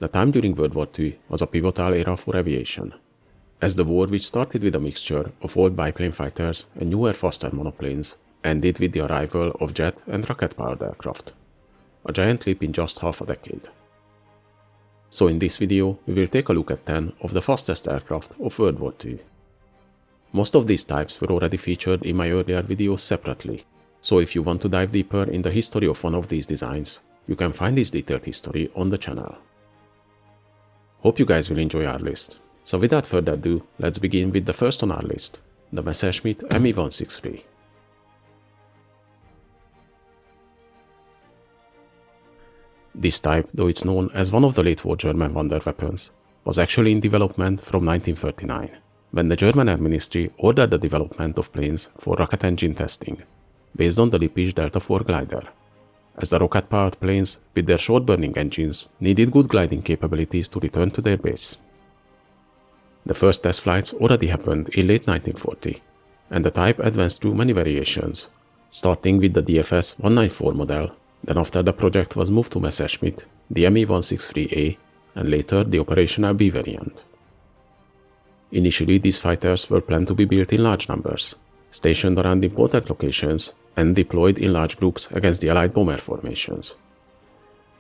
The time during World War II was a pivotal era for aviation, as the war, which started with a mixture of old biplane fighters and newer faster monoplanes, ended with the arrival of jet and rocket-powered aircraft, a giant leap in just half a decade. So in this video, we will take a look at 10 of the fastest aircraft of World War II. Most of these types were already featured in my earlier videos separately, so if you want to dive deeper in the history of one of these designs, you can find this detailed history on the channel. Hope you guys will enjoy our list. So without further ado, let's begin with the first on our list, the Messerschmitt Me 163. This type, though it's known as one of the late war German wonder weapons, was actually in development from 1939, when the German Air Ministry ordered the development of planes for rocket engine testing, based on the Lippisch Delta IV glider, as the rocket-powered planes with their short-burning engines needed good gliding capabilities to return to their base. The first test flights already happened in late 1940, and the type advanced through many variations, starting with the DFS 194 model. Then after the project was moved to Messerschmitt, the Me 163A, and later the operational B variant. Initially, these fighters were planned to be built in large numbers, stationed around important locations, and deployed in large groups against the Allied bomber formations.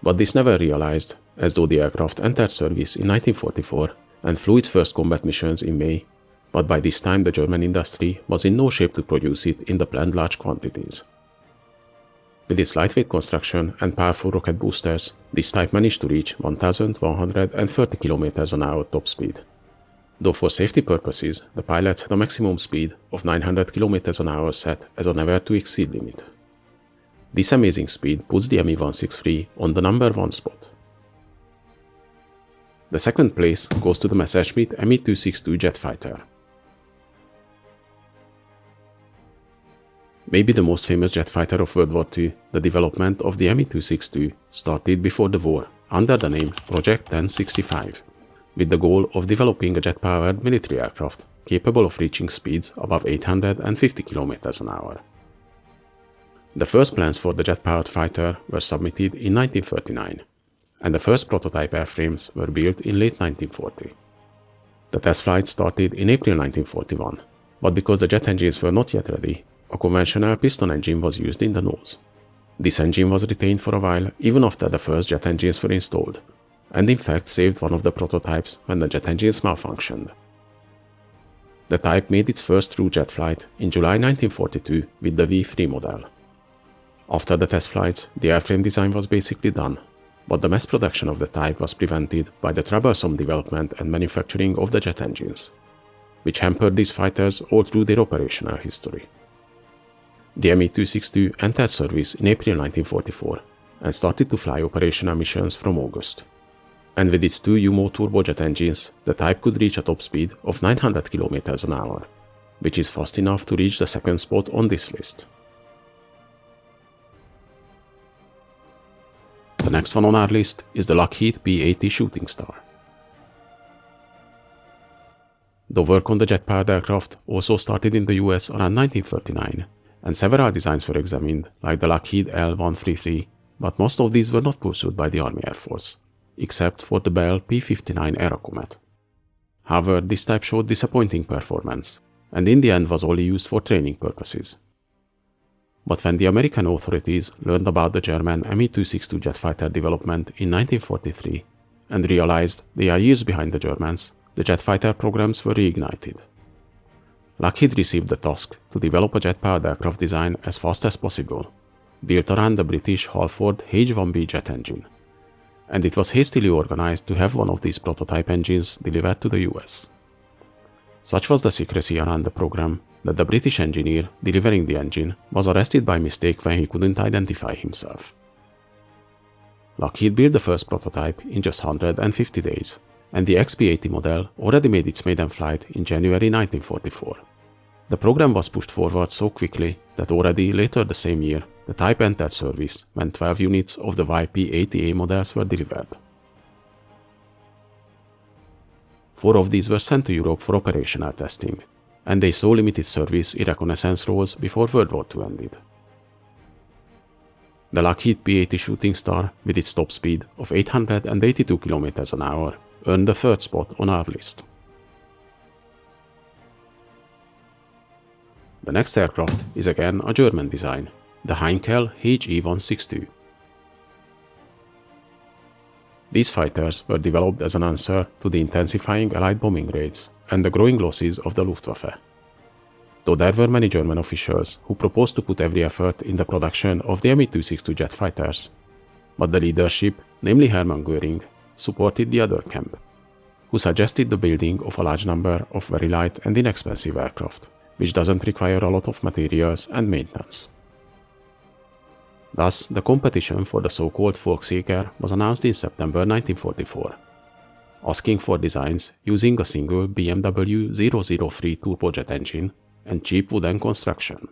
But this never realized, as though the aircraft entered service in 1944 and flew its first combat missions in May, but by this time the German industry was in no shape to produce it in the planned large quantities. With its lightweight construction and powerful rocket boosters, this type managed to reach 1,130 km/h top speed. Though for safety purposes, the pilots had a maximum speed of 900 km/h set as a never-to-exceed limit. This amazing speed puts the Me 163 on the number 1 spot. The second place goes to the Messerschmitt Me 262 jet fighter. Maybe the most famous jet fighter of World War II, the development of the Me 262 started before the war under the name Project 1065, with the goal of developing a jet-powered military aircraft capable of reaching speeds above 850 km/h. The first plans for the jet-powered fighter were submitted in 1939, and the first prototype airframes were built in late 1940. The test flight started in April 1941, but because the jet engines were not yet ready, a conventional piston engine was used in the nose. This engine was retained for a while even after the first jet engines were installed, and in fact saved one of the prototypes when the jet engines malfunctioned. The type made its first true jet flight in July 1942 with the V3 model. After the test flights, the airframe design was basically done, but the mass production of the type was prevented by the troublesome development and manufacturing of the jet engines, which hampered these fighters all through their operational history. The Me 262 entered service in April 1944 and started to fly operational missions from August. And with its two UMO turbojet engines, the type could reach a top speed of 900 km/h, which is fast enough to reach the second spot on this list. The next one on our list is the Lockheed P-80 Shooting Star. The work on the jet-powered aircraft also started in the US around 1939, and several designs were examined, like the Lockheed L-133, but most of these were not pursued by the Army Air Force, except for the Bell P-59 Aerocomet. However, this type showed disappointing performance, and in the end was only used for training purposes. But when the American authorities learned about the German Me 262 jet fighter development in 1943 and realized they are years behind the Germans, the jet fighter programs were reignited. Lockheed received the task to develop a jet-powered aircraft design as fast as possible, built around the British Halford H-1B jet engine, and it was hastily organized to have one of these prototype engines delivered to the US. Such was the secrecy around the program that the British engineer delivering the engine was arrested by mistake when he couldn't identify himself. Lockheed built the first prototype in just 150 days, and the XP-80 model already made its maiden flight in January 1944. The program was pushed forward so quickly that already later the same year, the type entered service when 12 units of the YP-80A models were delivered. 4 of these were sent to Europe for operational testing, and they saw limited service in reconnaissance roles before World War II ended. The Lockheed P-80 Shooting Star, with its top speed of 882 km an hour, earned the third spot on our list. The next aircraft is again a German design, the Heinkel He G162. These fighters were developed as an answer to the intensifying Allied bombing raids and the growing losses of the Luftwaffe. Though there were many German officials who proposed to put every effort in the production of the Me-262 jet fighters, but the leadership, namely Hermann Göring, supported the other camp, who suggested the building of a large number of very light and inexpensive aircraft, which doesn't require a lot of materials and maintenance. Thus, the competition for the so-called Volksjäger was announced in September 1944, asking for designs using a single BMW 003 turbojet engine and cheap wooden construction.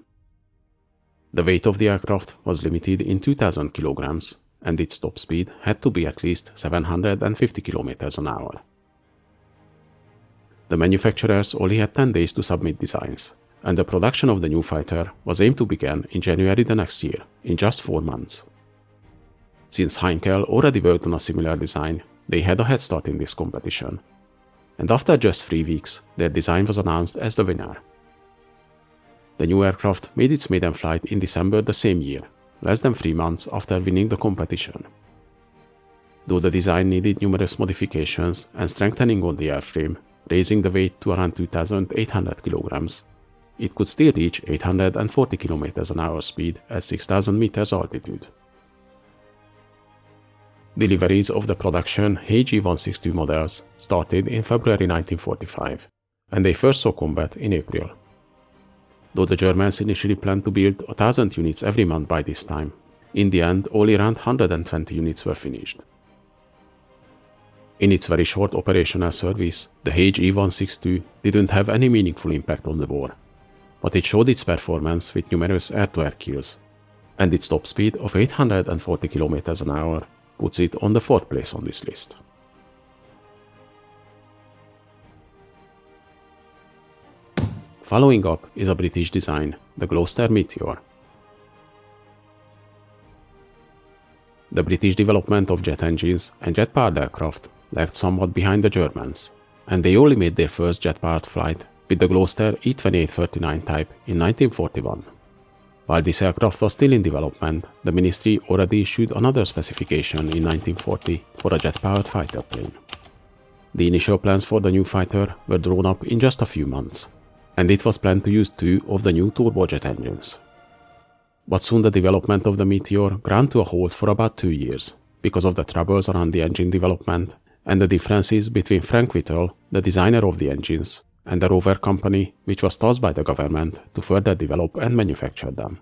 The weight of the aircraft was limited in 2,000 kilograms, and its top speed had to be at least 750 kilometers an hour. The manufacturers only had 10 days to submit designs, and the production of the new fighter was aimed to begin in January the next year, in just 4 months. Since Heinkel already worked on a similar design, they had a head start in this competition, and after just 3 weeks, their design was announced as the winner. The new aircraft made its maiden flight in December the same year, less than 3 months after winning the competition. Though the design needed numerous modifications and strengthening on the airframe, raising the weight to around 2,800 kilograms, it could still reach 840 km an hour speed at 6,000 meters altitude. Deliveries of the production He G162 models started in February 1945, and they first saw combat in April. Though the Germans initially planned to build 1,000 units every month by this time, in the end only around 120 units were finished. In its very short operational service, the He G162 didn't have any meaningful impact on the war, but it showed its performance with numerous air-to-air kills, and its top speed of 840 km an hour puts it on the 4th place on this list. Following up is a British design, the Gloster Meteor. The British development of jet engines and jet-powered aircraft lagged somewhat behind the Germans, and they only made their first jet-powered flight with the Gloster E2839 type in 1941. While this aircraft was still in development, the ministry already issued another specification in 1940 for a jet-powered fighter plane. The initial plans for the new fighter were drawn up in just a few months, and it was planned to use 2 of the new turbojet engines. But soon the development of the Meteor ground to a halt for about 2 years, because of the troubles around the engine development and the differences between Frank Whittle, the designer of the engines, and the Rover company, which was tasked by the government to further develop and manufacture them.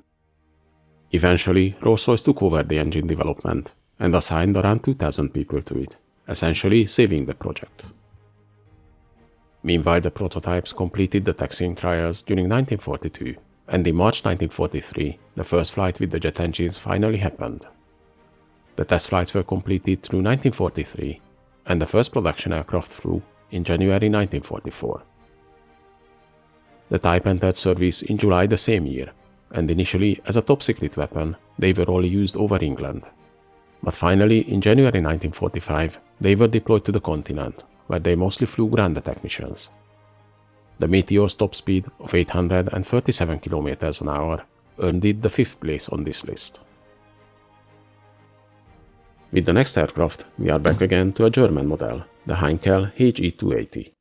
Eventually, Rolls-Royce took over the engine development and assigned around 2,000 people to it, essentially saving the project. Meanwhile, the prototypes completed the taxiing trials during 1942, and in March 1943, the first flight with the jet engines finally happened. The test flights were completed through 1943, and the first production aircraft flew in January 1944. The type entered service in July the same year, and initially as a top-secret weapon, they were only used over England. But finally, in January 1945, they were deployed to the continent, where they mostly flew ground attack missions. The Meteor's top speed of 837 km an hour earned it the 5th place on this list. With the next aircraft, we are back again to a German model, the Heinkel He G280.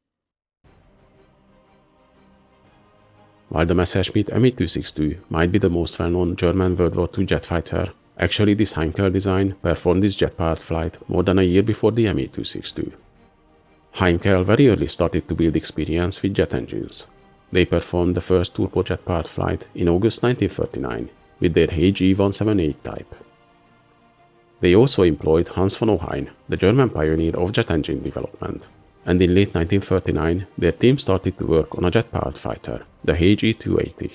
While the Messerschmitt Me-262 might be the most well-known German World War II jet fighter, actually this Heinkel design performed its jet-powered flight more than a year before the Me-262. Heinkel very early started to build experience with jet engines. They performed the first turbojet-powered flight in August 1939 with their He G178 type. They also employed Hans von Ohain, the German pioneer of jet engine development, and in late 1939 their team started to work on a jet-powered fighter, the He G280.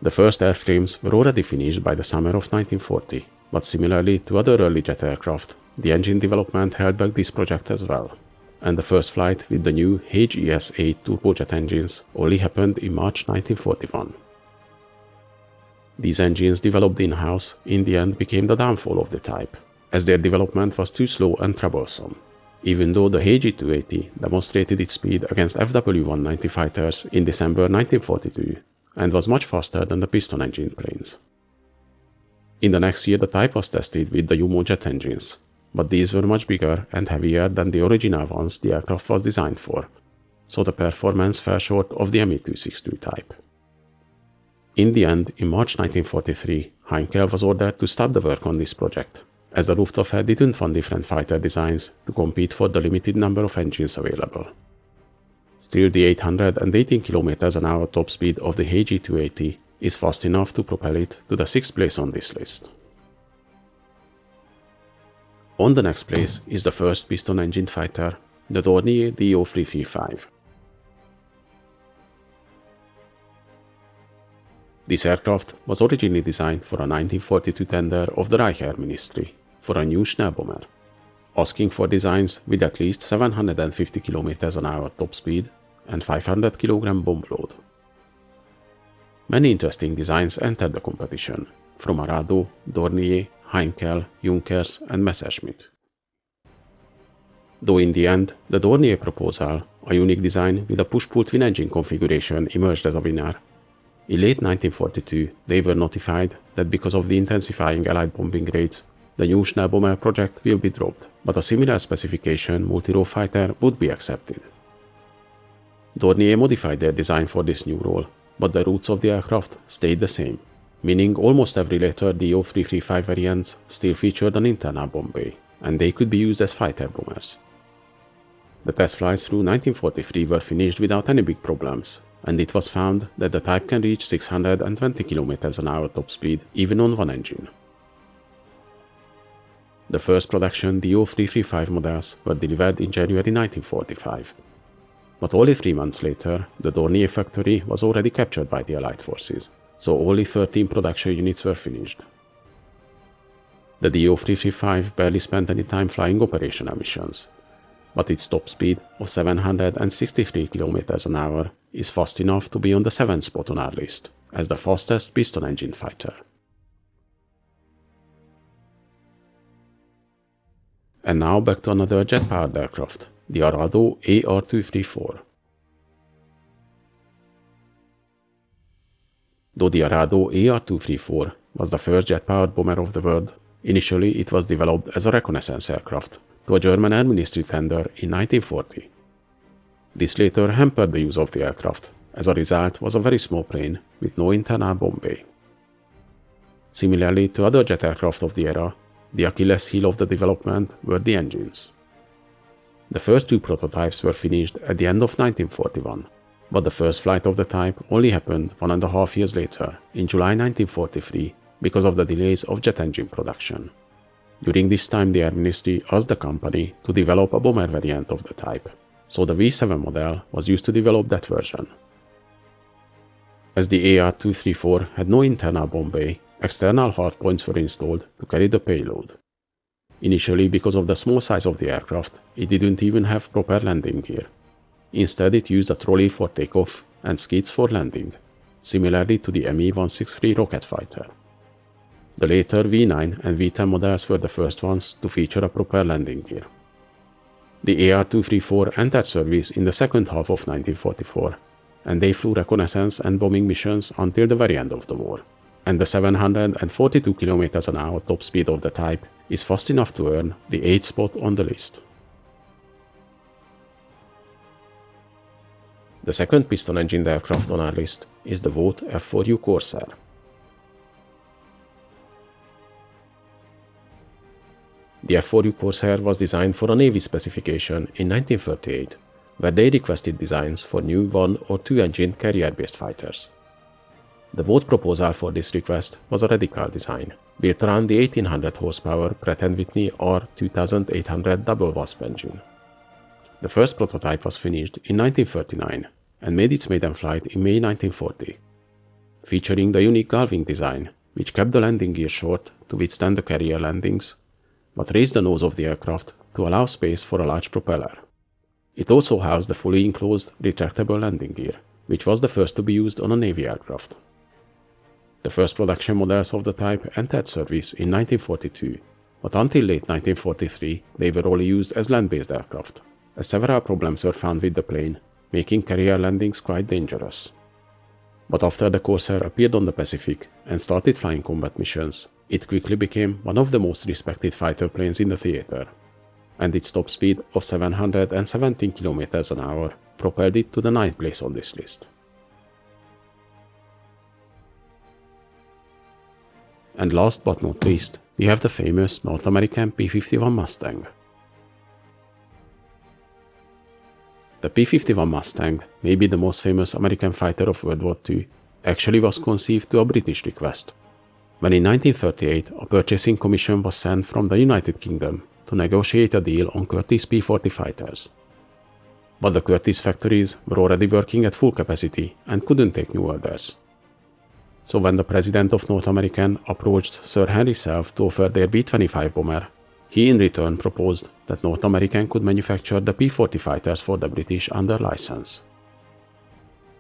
The first airframes were already finished by the summer of 1940, but similarly to other early jet aircraft, the engine development held back this project as well, and the first flight with the new He GS-8 turbojet engines only happened in March 1941. These engines developed in-house in the end became the downfall of the type, as their development was too slow and troublesome. Even though the He G280 demonstrated its speed against FW-190 fighters in December 1942 and was much faster than the piston engine planes. In the next year the type was tested with the Yumo jet engines, but these were much bigger and heavier than the original ones the aircraft was designed for, so the performance fell short of the Me-262 type. In the end, in March 1943, Heinkel was ordered to stop the work on this project, as the Luftwaffe didn't fund different fighter designs to compete for the limited number of engines available. Still, the 818 km/h top speed of the He G280 is fast enough to propel it to the 6th place on this list. On the next place is the first piston engine fighter, the Dornier Do 335. This aircraft was originally designed for a 1942 tender of the Reich Air Ministry for a new Schnellbomber, asking for designs with at least 750 km/h top speed and 500 kg bomb load. Many interesting designs entered the competition, from Arado, Dornier, Heinkel, Junkers and Messerschmitt. Though in the end, the Dornier proposal, a unique design with a push-pull twin-engine configuration, emerged as a winner. In late 1942, they were notified that because of the intensifying Allied bombing raids, the new Schnellbomber project will be dropped, but a similar specification multi-role fighter would be accepted. Dornier modified their design for this new role, but the roots of the aircraft stayed the same, meaning almost every later Do 335 variants still featured an internal bomb bay, and they could be used as fighter bombers. The test flights through 1943 were finished without any big problems, and it was found that the type can reach 620 km/h top speed even on one engine. The first production Do 335 models were delivered in January 1945. But only 3 months later, the Dornier factory was already captured by the Allied forces, so only 13 production units were finished. The Do 335 barely spent any time flying operational missions, but its top speed of 763 km/h is fast enough to be on the 7th spot on our list, as the fastest piston engine fighter. And now back to another jet-powered aircraft, the Arado Ar-234. Though the Arado Ar-234 was the first jet-powered bomber of the world, initially it was developed as a reconnaissance aircraft to a German Air Ministry tender in 1940. This later hampered the use of the aircraft, as a result was a very small plane with no internal bomb bay. Similarly to other jet aircraft of the era, the Achilles heel of the development were the engines. The first 2 prototypes were finished at the end of 1941, but the first flight of the type only happened 1.5 years later, in July 1943, because of the delays of jet engine production. During this time the Air Ministry asked the company to develop a bomber variant of the type, so the V7 model was used to develop that version. As the Ar-234 had no internal bomb bay, external hardpoints were installed to carry the payload. Initially, because of the small size of the aircraft, it didn't even have proper landing gear. Instead, it used a trolley for takeoff and skids for landing, similarly to the Me-163 rocket fighter. The later V9 and V10 models were the first ones to feature a proper landing gear. The Ar-234 entered service in the second half of 1944, and they flew reconnaissance and bombing missions until the very end of the war. And the 742 km/h top speed of the type is fast enough to earn the 8th spot on the list. The second piston-engined aircraft on our list is the Vought F4U Corsair. The F4U Corsair was designed for a Navy specification in 1938, where they requested designs for new 1- or 2-engine carrier-based fighters. The Vought proposal for this request was a radical design, built around the 1800 horsepower Pratt & Whitney R2800 double wasp engine. The first prototype was finished in 1939 and made its maiden flight in May 1940, featuring the unique galving design, which kept the landing gear short to withstand the carrier landings, but raised the nose of the aircraft to allow space for a large propeller. It also housed the fully enclosed retractable landing gear, which was the first to be used on a Navy aircraft. The first production models of the type entered service in 1942, but until late 1943 they were only used as land-based aircraft, as several problems were found with the plane, making carrier landings quite dangerous. But after the Corsair appeared on the Pacific and started flying combat missions, it quickly became one of the most respected fighter planes in the theater, and its top speed of 717 km an hour propelled it to the 9th place on this list. And last but not least, we have the famous North American P-51 Mustang. The P-51 Mustang, maybe the most famous American fighter of World War II, actually was conceived to a British request, when in 1938 a purchasing commission was sent from the United Kingdom to negotiate a deal on Curtiss P-40 fighters. But the Curtiss factories were already working at full capacity and couldn't take new orders. So when the president of North American approached Sir Henry Self to offer their B-25 bomber, he in return proposed that North American could manufacture the P-40 fighters for the British under license.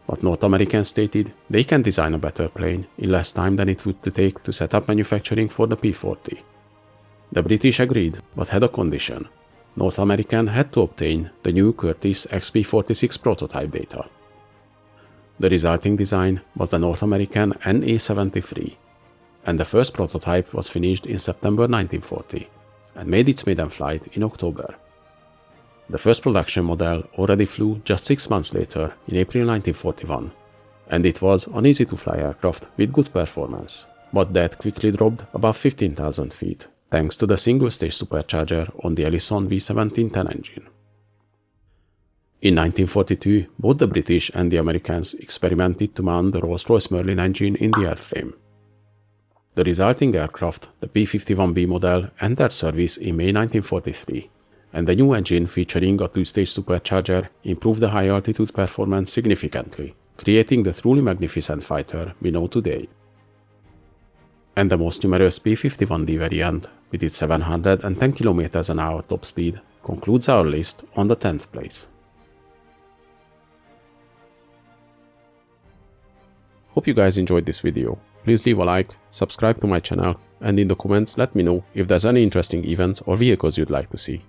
But North American stated they can design a better plane in less time than it would take to set up manufacturing for the P-40. The British agreed, but had a condition. North American had to obtain the new Curtiss XP-46 prototype data. The resulting design was the North American NA-73, and the first prototype was finished in September 1940 and made its maiden flight in October. The first production model already flew just 6 months later in April 1941, and it was an easy-to-fly aircraft with good performance, but that quickly dropped above 15,000 feet thanks to the single-stage supercharger on the Ellison V1710 engine. In 1942, both the British and the Americans experimented to mount the Rolls-Royce Merlin engine in the airframe. The resulting aircraft, the P-51B model, entered service in May 1943, and the new engine featuring a two-stage supercharger improved the high-altitude performance significantly, creating the truly magnificent fighter we know today. And the most numerous P-51D variant, with its 710 km an hour top speed, concludes our list on the 10th place. Hope you guys enjoyed this video. Please leave a like, subscribe to my channel, and in the comments let me know if there's any interesting events or vehicles you'd like to see.